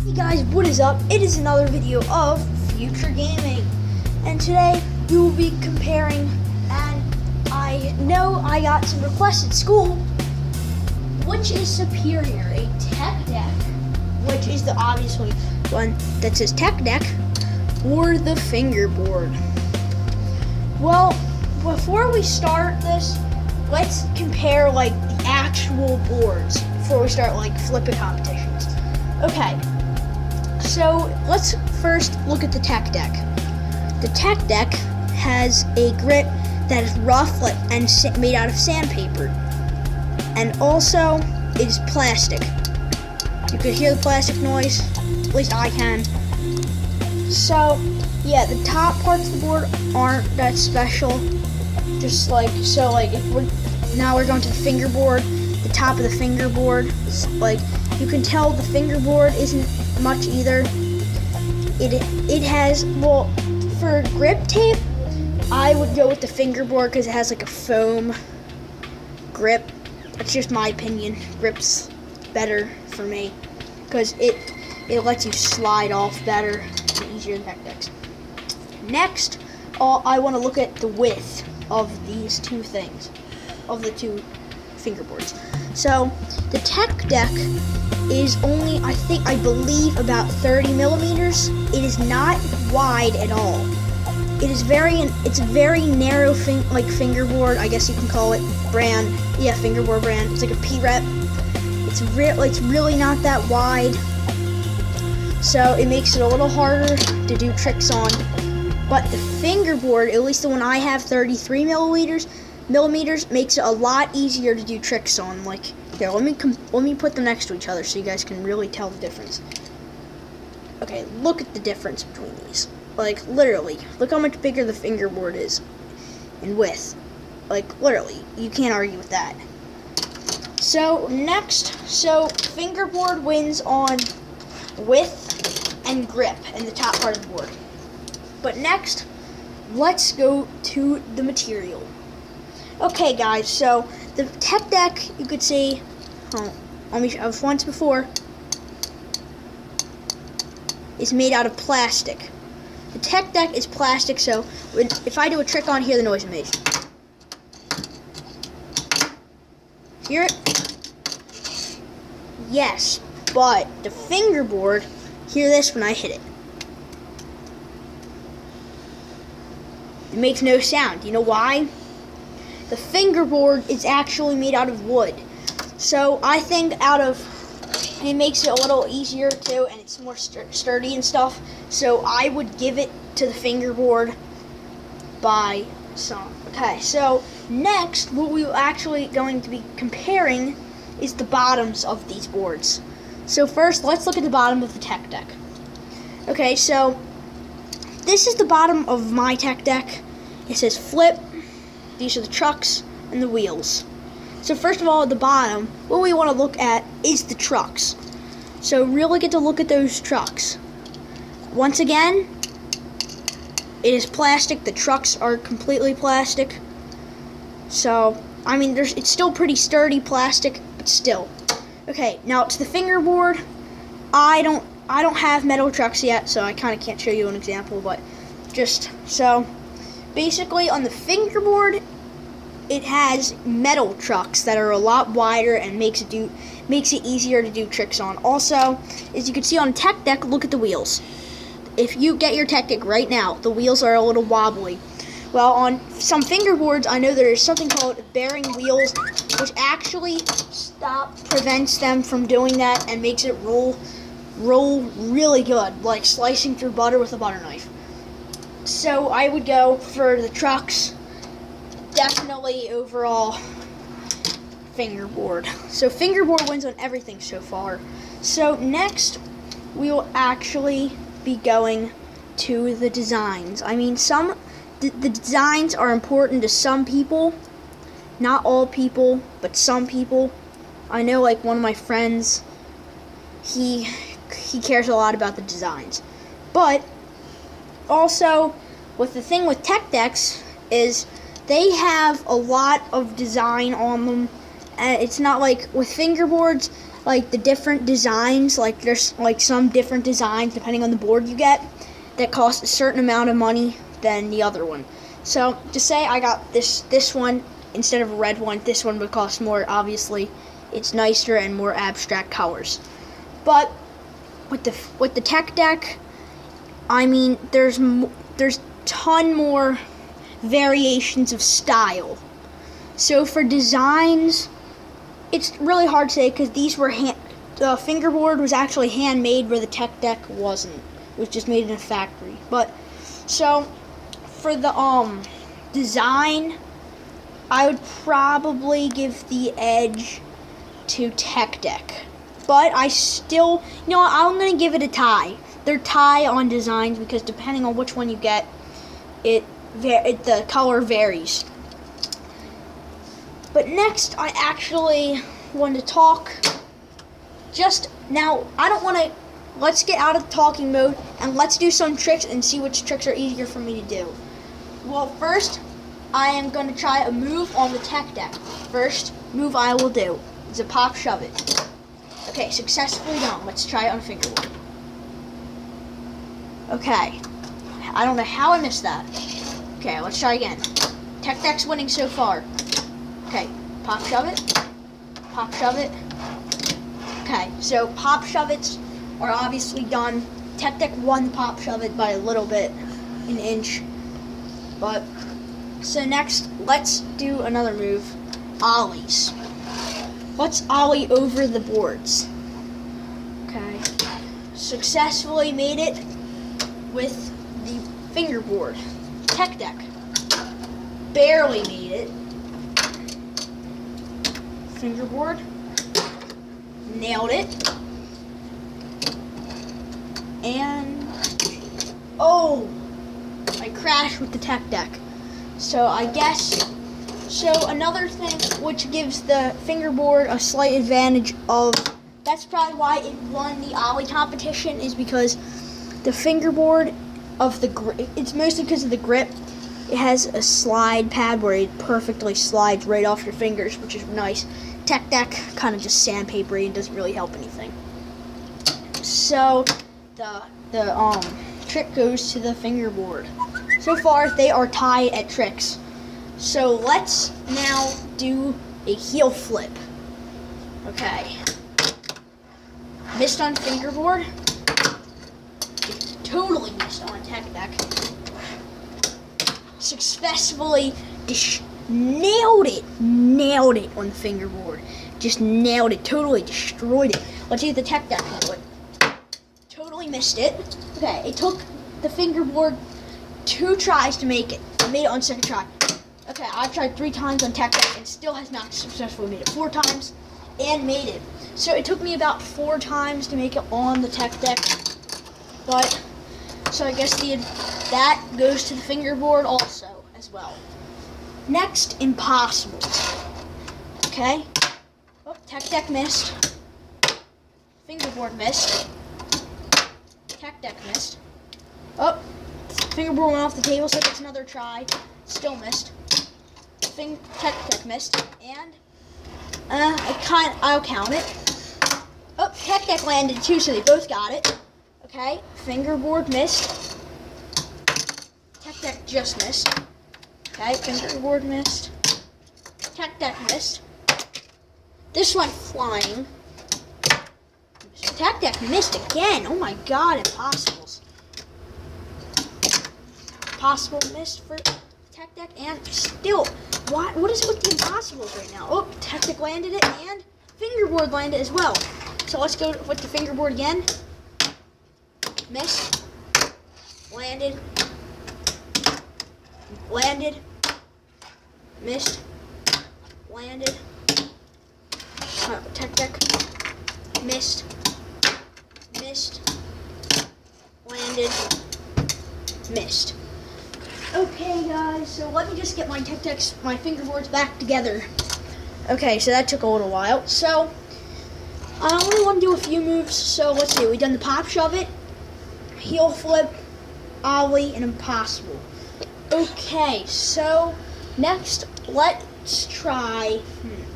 Hey guys, what is up? It is another video of Future Gaming, and today we will be comparing, and I know I got some requests at school, which is superior, a tech deck, which is the obvious one that says tech deck, or the fingerboard. Well, before we start this, let's compare like the actual boards before we start like flipping competitions. Okay. So let's first look at the tech deck. The tech deck has a grip that is rough and made out of sandpaper, and also it is plastic. You can hear the plastic noise, at least I can. So yeah, the top parts of the board aren't that special. Just like so, like if we're going to the fingerboard. The top of the fingerboard, like you can tell the fingerboard isn't much either. It has, well, for grip tape, I would go with the fingerboard because it has like a foam grip. That's just my opinion. Grip's better for me because it lets you slide off better and easier than tech decks. Next, I want to look at the width of these two things, of the two fingerboards. So the tech deck is only, I believe about 30 millimeters. It is not wide at all. It's a very narrow fingerboard, I guess you can call it, brand. Yeah, fingerboard brand. It's like a P-Rep. It's really not that wide, so it makes it a little harder to do tricks on. But the fingerboard, at least the one I have, 33 millimeters, makes it a lot easier to do tricks on. Like, here, let me put them next to each other so you guys can really tell the difference. Okay, look at the difference between these. Like, literally, look how much bigger the fingerboard is in width. Like, literally, you can't argue with that. So fingerboard wins on width and grip and the top part of the board. But next, let's go to the material. Okay, guys, so the tech deck, you could see, I've once before, is made out of plastic. The tech deck is plastic, so if I do a trick on here, the noise it makes. Hear it? Yes, but the fingerboard, hear this when I hit it. It makes no sound. You know why? The fingerboard is actually made out of wood. So I think it makes it a little easier too, and it's more sturdy and stuff. So I would give it to the fingerboard by some. Okay, so next, what we're actually going to be comparing is the bottoms of these boards. So first, let's look at the bottom of the tech deck. Okay, so this is the bottom of my tech deck. It says flip. These are the trucks and the wheels. So first of all, at the bottom, what we want to look at is the trucks. So really get to look at those trucks. Once again, it is plastic. The trucks are completely plastic. So, I mean, it's still pretty sturdy plastic, but still. Okay, now to the fingerboard. I don't have metal trucks yet, so I kind of can't show you an example, but just so. Basically, on the fingerboard, it has metal trucks that are a lot wider and makes it easier to do tricks on. Also, as you can see on tech deck, look at the wheels. If you get your tech deck right now, the wheels are a little wobbly. Well, on some fingerboards, I know there is something called bearing wheels, which actually prevents them from doing that and makes it roll really good, like slicing through butter with a butter knife. So I would go for the trucks, definitely overall fingerboard. So fingerboard wins on everything so far. So next, we will actually be going to the designs. I mean, the designs are important to some people, not all people, but some people. I know, like one of my friends, he cares a lot about the designs, but also, the thing with tech decks is they have a lot of design on them, and it's not like with fingerboards. like the different designs. Like there's like some different designs depending on the board you get that cost a certain amount of money than the other one. So just say I got this one instead of a red one. This one would cost more. Obviously, it's nicer and more abstract colors. But with the tech deck, I mean, there's ton more variations of style. So for designs, it's really hard to say because these were the fingerboard was actually handmade where the tech deck wasn't. It was just made in a factory. But so for the design, I would probably give the edge to tech deck. But I still, I'm going to give it a tie. They're tie on designs because depending on which one you get, the color varies. But next, I actually want to talk just now. Let's get out of the talking mode and let's do some tricks and see which tricks are easier for me to do. Well, first, I am going to try a move on the tech deck. First move I will do is a pop shove it. Okay, successfully done. Let's try it on fingerboard. Okay, I don't know how I missed that. Okay, let's try again. Tech deck's winning so far. Okay, pop shove it. Pop shove it. Okay, so pop shove it's are obviously done. Tech deck won pop shove it by a little bit, an inch. But so next, let's do another move. Ollies. Let's ollie over the boards. Okay. Successfully made it with the fingerboard. Tech deck. Barely made it. Fingerboard. Nailed it. And oh, I crashed with the tech deck. So I guess, another thing which gives the fingerboard a slight advantage of, that's probably why it won the ollie competition, is because the fingerboard of the grip, it's mostly because of the grip. It has a slide pad where it perfectly slides right off your fingers, which is nice. Tech deck kind of just sandpapery and doesn't really help anything. So the trick goes to the fingerboard. So far, they are tied at tricks. So let's now do a heel flip. Okay. Missed on fingerboard. Totally missed on tech deck. Successfully nailed it on the fingerboard. Just nailed it, totally destroyed it. Let's use the tech deck flip. Totally missed it. Okay, it took the fingerboard 2 tries to make it. I made it on second try. Okay, I've tried 3 times on tech deck and still has not successfully made it. 4 times and made it. So it took me about 4 times to make it on the tech deck. But so I guess that goes to the fingerboard also as well. Next, impossible. Okay. Oh, tech deck missed. Fingerboard missed. Tech deck missed. Oh, fingerboard went off the table, so that's another try. Still missed. Tech deck missed, and I'll count it. Oh, tech deck landed too, so they both got it. Okay, fingerboard missed. Tech deck just missed. Okay, fingerboard missed. Tech deck missed. This went flying. Tech deck missed again. Oh my god, impossibles. Impossible missed for tech deck, and still, what is it with the impossibles right now? Oh, tech deck landed it, and fingerboard landed as well. So let's go with the fingerboard again. Missed. Landed. Landed. Missed. Landed. Tech deck. Missed. Missed. Landed. Missed. Okay, guys, so let me just get my my fingerboards back together. Okay, so that took a little while. So I only want to do a few moves. So let's see. We've done the pop shove it, heel flip, ollie, and impossible. Okay, so next let's try.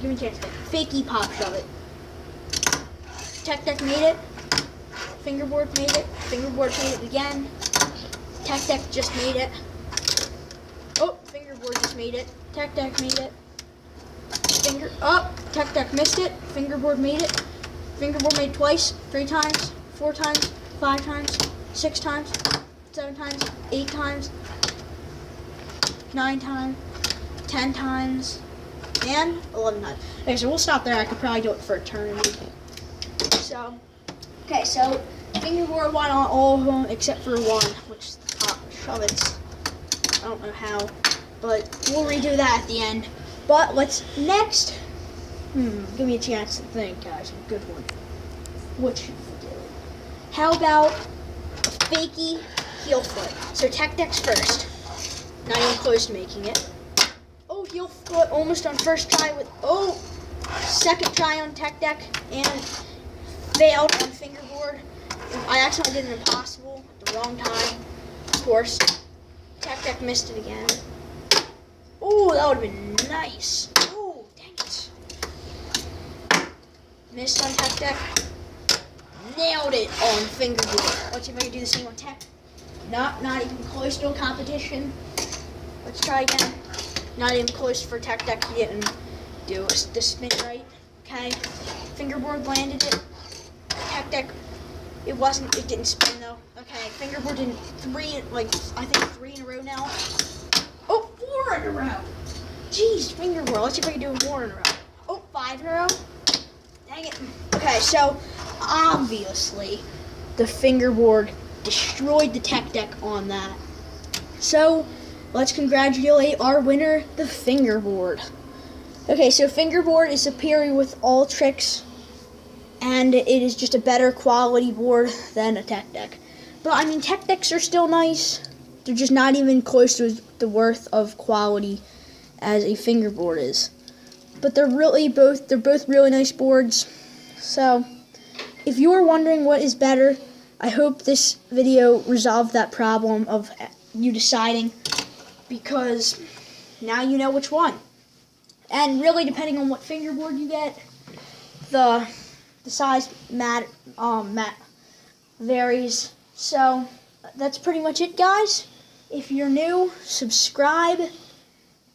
Give me a chance to fakey pop shove it. Tech Deck made it. Fingerboard made it. Fingerboard made it again. Tech Deck just made it. Oh, Fingerboard just made it. Tech Deck made it. Tech Deck missed it. Fingerboard made it. Fingerboard made it twice, 3 times, 4 times, 5 times, 6 times, 7 times, 8 times, 9 times, 10 times, and 11 times. Okay, so we'll stop there. I could probably do it for eternity. So, okay, so Fingerboard won on all of them except for one, which is the top shove it. I don't know how, but we'll redo that at the end. But let's next. Give me a chance to think, guys. A good one. What should we do? How about a fakey heel foot? So Tech Deck's first. Not even close to making it. Oh, heel foot almost on first try with second try on Tech Deck and failed on Fingerboard. I accidentally did an impossible at the wrong time. Of course, Tech Deck missed it again. Oh, that would have been nice. Oh, dang it. Missed on Tech Deck. Nailed it on Fingerboard. Let's see if I can do the same on Tech. Not even close to a competition. Let's try again. Not even close for Tech Deck. He didn't do the spin right. Okay. Fingerboard landed it. Tech Deck, it didn't spin though. Okay, Fingerboard did I think 3 in a row now. Oh, 4 in a row. Jeez, Fingerboard. Let's see if I can do 4 in a row. Oh, 5 in a row. Dang it. Okay, so obviously the Fingerboard destroyed the Tech Deck on that. So let's congratulate our winner, the Fingerboard. Okay, so Fingerboard is superior with all tricks, and it is just a better quality board than a Tech Deck. But I mean, Tech Decks are still nice. They're just not even close to the worth of quality as a Fingerboard is. But they're both really nice boards. So if you are wondering what is better, I hope this video resolved that problem of you deciding, because now you know which one. And really, depending on what Fingerboard you get, the size varies. So that's pretty much it, guys. If you're new, subscribe,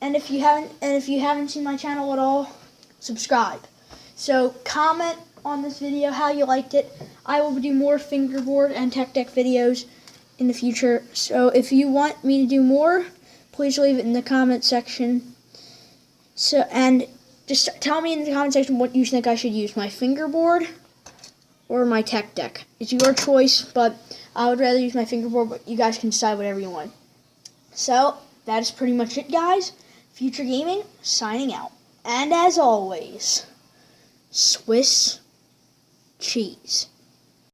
and if you haven't seen my channel at all, subscribe. So comment on this video how you liked it. I will do more Fingerboard and Tech Deck videos in the future. So if you want me to do more, please leave it in the comment section. So, and just tell me in the comment section what you think I should use, my Fingerboard or my Tech Deck. It's your choice, but I would rather use my Fingerboard, but you guys can decide whatever you want. So that is pretty much it, guys. Future Gaming, signing out. And as always, Swiss cheese.